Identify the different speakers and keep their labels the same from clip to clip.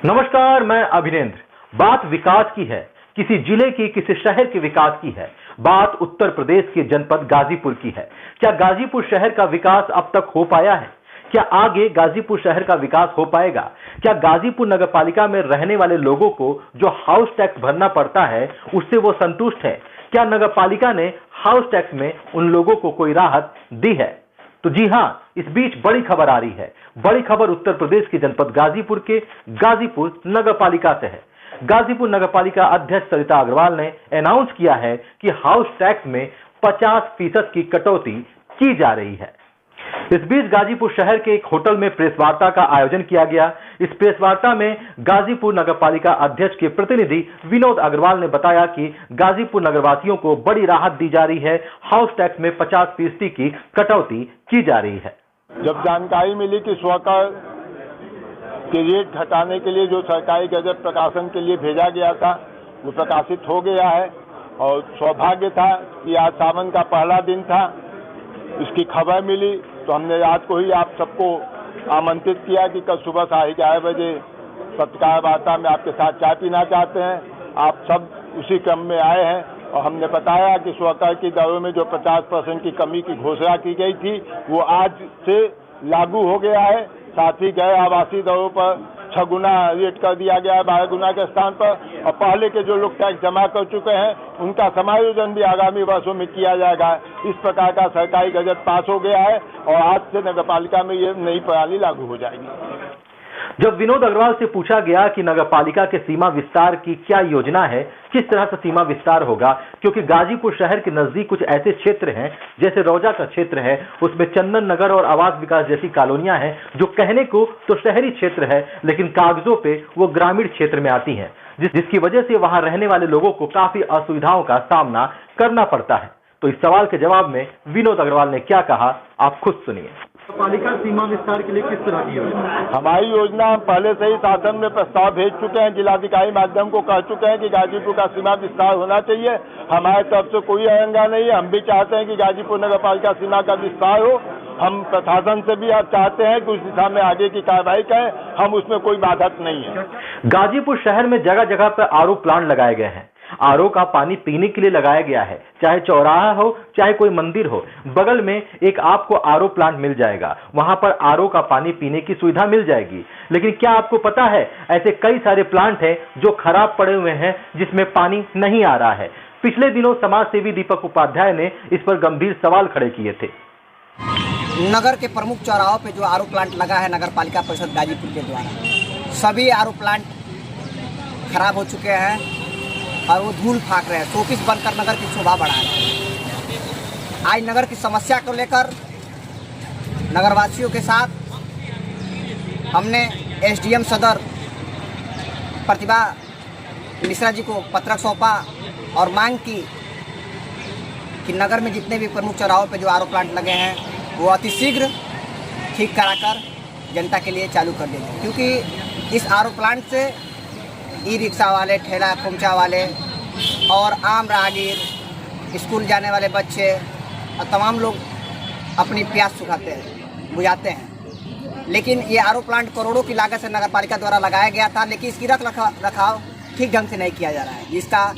Speaker 1: नमस्कार, मैं अभिनेंद्र। बात विकास की है, किसी जिले की, किसी शहर के विकास की है। बात उत्तर प्रदेश के जनपद गाजीपुर की है। क्या गाजीपुर शहर का विकास अब तक हो पाया है? क्या आगे गाजीपुर शहर का विकास हो पाएगा? क्या गाजीपुर नगरपालिका में रहने वाले लोगों को जो हाउस टैक्स भरना पड़ता है उससे वो संतुष्ट है? क्या नगरपालिका ने हाउस टैक्स में उन लोगों को कोई राहत दी है? तो जी हां, इस बीच बड़ी खबर आ रही है। बड़ी खबर उत्तर प्रदेश के जनपद गाजीपुर के गाजीपुर नगरपालिका से है। गाजीपुर नगरपालिका अध्यक्ष सरिता अग्रवाल ने अनाउंस किया है कि हाउस टैक्स में 50% की कटौती की जा रही है। इस बीच गाजीपुर शहर के एक होटल में प्रेस वार्ता का आयोजन किया गया। इस प्रेस वार्ता में गाजीपुर नगरपालिका अध्यक्ष के प्रतिनिधि विनोद अग्रवाल ने बताया कि गाजीपुर नगरवासियों को बड़ी राहत दी जा रही है। हाउस टैक्स में 50% की कटौती की जा रही है।
Speaker 2: जब जानकारी मिली कि स्वकर के रेट घटाने के लिए जो सरकारी गजट प्रकाशन के लिए भेजा गया था वो प्रकाशित हो गया है और सौभाग्य था कि आज सावन का पहला दिन था। इसकी खबर मिली तो हमने रात को ही आप सबको आमंत्रित किया कि कल सुबह 11:30 बजे पत्रकार वार्ता में आपके साथ चाय पीना चाहते हैं। आप सब उसी क्रम में आए हैं और हमने बताया कि स्वकर की दरों में जो 50% की कमी की घोषणा की गई थी वो आज से लागू हो गया है। साथ ही गैर आवासीय दरों पर 6 गुना रेट कर दिया गया है 12 गुना के स्थान पर, और पहले के जो लोग टैक्स जमा कर चुके हैं उनका समायोजन भी आगामी वर्षों में किया जाएगा। इस प्रकार का सरकारी गजट पास हो गया है और आज से नगरपालिका में ये नई प्रणाली लागू हो जाएगी।
Speaker 1: जब विनोद अग्रवाल से पूछा गया कि नगरपालिका के सीमा विस्तार की क्या योजना है, किस तरह से सीमा विस्तार होगा, क्योंकि गाजीपुर शहर के नजदीक कुछ ऐसे क्षेत्र हैं जैसे रौजा का क्षेत्र है, उसमें चंदन नगर और आवास विकास जैसी कॉलोनियां हैं जो कहने को तो शहरी क्षेत्र है लेकिन कागजों पे वो ग्रामीण क्षेत्र में आती हैं, जिसकी वजह से वहां रहने वाले लोगों को काफी असुविधाओं का सामना करना पड़ता है। तो इस सवाल के जवाब में विनोद अग्रवाल ने क्या कहा, आप खुद सुनिए।
Speaker 3: पालिका सीमा विस्तार के लिए किस तरह की योजना?
Speaker 2: हमारी योजना हम पहले से ही शासन में प्रस्ताव भेज चुके हैं, जिलाधिकारी माध्यम को कह चुके हैं कि गाजीपुर का सीमा विस्तार होना चाहिए। हमारे तरफ से कोई अड़ंगा नहीं है। हम भी चाहते हैं कि गाजीपुर नगर पालिका सीमा का विस्तार हो। हम प्रशासन से भी आप चाहते हैं कि उस दिशा में आगे की कार्रवाई करें। हम उसमें कोई बाधक नहीं है।
Speaker 1: गाजीपुर शहर में जगह जगह पर आरओ प्लांट लगाए गए हैं। आरओ का पानी पीने के लिए लगाया गया है, चाहे चौराहा हो चाहे कोई मंदिर हो, बगल में एक आपको आरओ प्लांट मिल जाएगा। वहां पर आरओ का पानी पीने की सुविधा मिल जाएगी। लेकिन क्या आपको पता है ऐसे कई सारे प्लांट हैं जो खराब पड़े हुए हैं, जिसमें पानी नहीं आ रहा है। पिछले दिनों समाज सेवी दीपक उपाध्याय ने इस पर गंभीर सवाल खड़े किए थे।
Speaker 4: नगर के प्रमुख चौराहों पे जो आरओ प्लांट लगा है नगर पालिका परिषद गाजीपुर के द्वारा, सभी आरओ प्लांट खराब हो चुके हैं और वो धूल फाक रहे हैं, शोपीस बनकर नगर की शोभा बढ़ा रहे हैं। आज नगर की समस्या को लेकर नगरवासियों के साथ हमने एसडीएम सदर प्रतिभा मिश्रा जी को पत्रक सौंपा और मांग की कि नगर में जितने भी प्रमुख चौराहों पे जो आरओ प्लांट लगे हैं वो अतिशीघ्र ठीक कराकर जनता के लिए चालू कर देंगे, क्योंकि इस आरओ प्लांट से ई रिक्शा वाले, ठेला खोमचा वाले और आम राहगीर, स्कूल जाने वाले बच्चे और तमाम लोग अपनी प्यास सुखाते हैं, बुझाते हैं। लेकिन ये आरओ प्लांट करोड़ों की लागत से नगरपालिका द्वारा लगाया गया था, लेकिन इसकी रख रखाव ठीक ढंग से नहीं किया जा रहा है, जिसका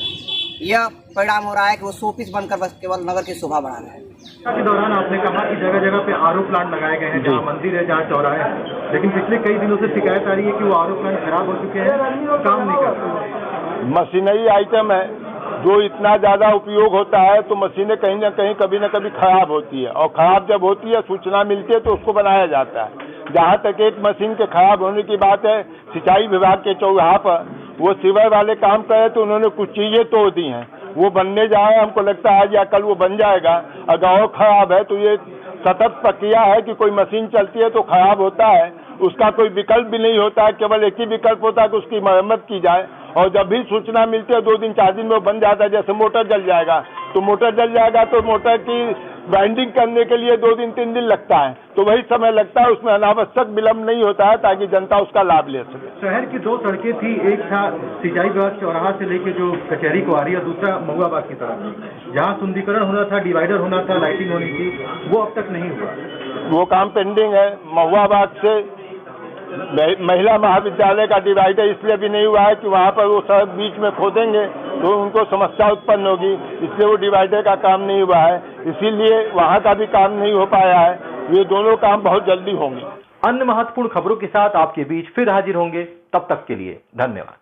Speaker 4: यह परिणाम हो रहा है कि वो शोपीस बनकर बस केवल नगर की शोभा बढ़ा रहे हैं।
Speaker 3: के दौरान आपने कहा कि जगह जगह पे आरओ प्लांट लगाए गए हैं, जहाँ मंदिर है, जहाँ चौराहे हैं, लेकिन पिछले कई दिनों से शिकायत आ रही है कि वो आरओ प्लांट खराब हो चुके हैं, काम नहीं कर रहे।
Speaker 2: मशीनरी आइटम है जो इतना ज्यादा उपयोग होता है तो मशीनें कहीं ना कहीं कभी न कभी खराब होती है, और खराब जब होती है सूचना मिलती है तो उसको बनाया जाता है। जहाँ तक एक मशीन के खराब होने की बात है, सिंचाई विभाग के चौराहा पर वो सीवर वाले काम करे तो उन्होंने कुछ चीजें तोड़ दी हैं, वो बनने जाए, हमको लगता है आज या कल वो बन जाएगा। अगर खराब है तो ये सतत प्रक्रिया है कि कोई मशीन चलती है तो खराब होता है, उसका कोई विकल्प भी नहीं होता है, केवल एक ही विकल्प होता है कि उसकी मरम्मत की जाए। और जब भी सूचना मिलती है 2 दिन 4 दिन में वो बन जाता है। जैसे मोटर जल जाएगा तो मोटर जल जाएगा तो मोटर की बाइंडिंग करने के लिए 2 दिन 3 दिन लगता है, तो वही समय लगता है, उसमें अनावश्यक विलम्ब नहीं होता है ताकि जनता उसका लाभ ले सके।
Speaker 3: शहर की 2 सड़कें थी, एक था सिंचाई विभाग चौराहा से लेके जो कचहरी को आ रही है, दूसरा महुआ बाग की तरफ, जहाँ सुंदरीकरण होना था, डिवाइडर होना था, लाइटिंग होनी थी, वो अब तक नहीं हुआ।
Speaker 2: वो काम पेंडिंग है। महुआ बाग से महिला महाविद्यालय का डिवाइडर इसलिए भी नहीं हुआ है कि वहाँ पर वो सड़क बीच में खोदेंगे तो उनको समस्या उत्पन्न होगी, इसलिए वो डिवाइडर का काम नहीं हुआ है, इसीलिए वहाँ का भी काम नहीं हो पाया है। ये दोनों काम बहुत जल्दी होंगे।
Speaker 1: अन्य महत्वपूर्ण खबरों के साथ आपके बीच फिर हाजिर होंगे, तब तक के लिए धन्यवाद।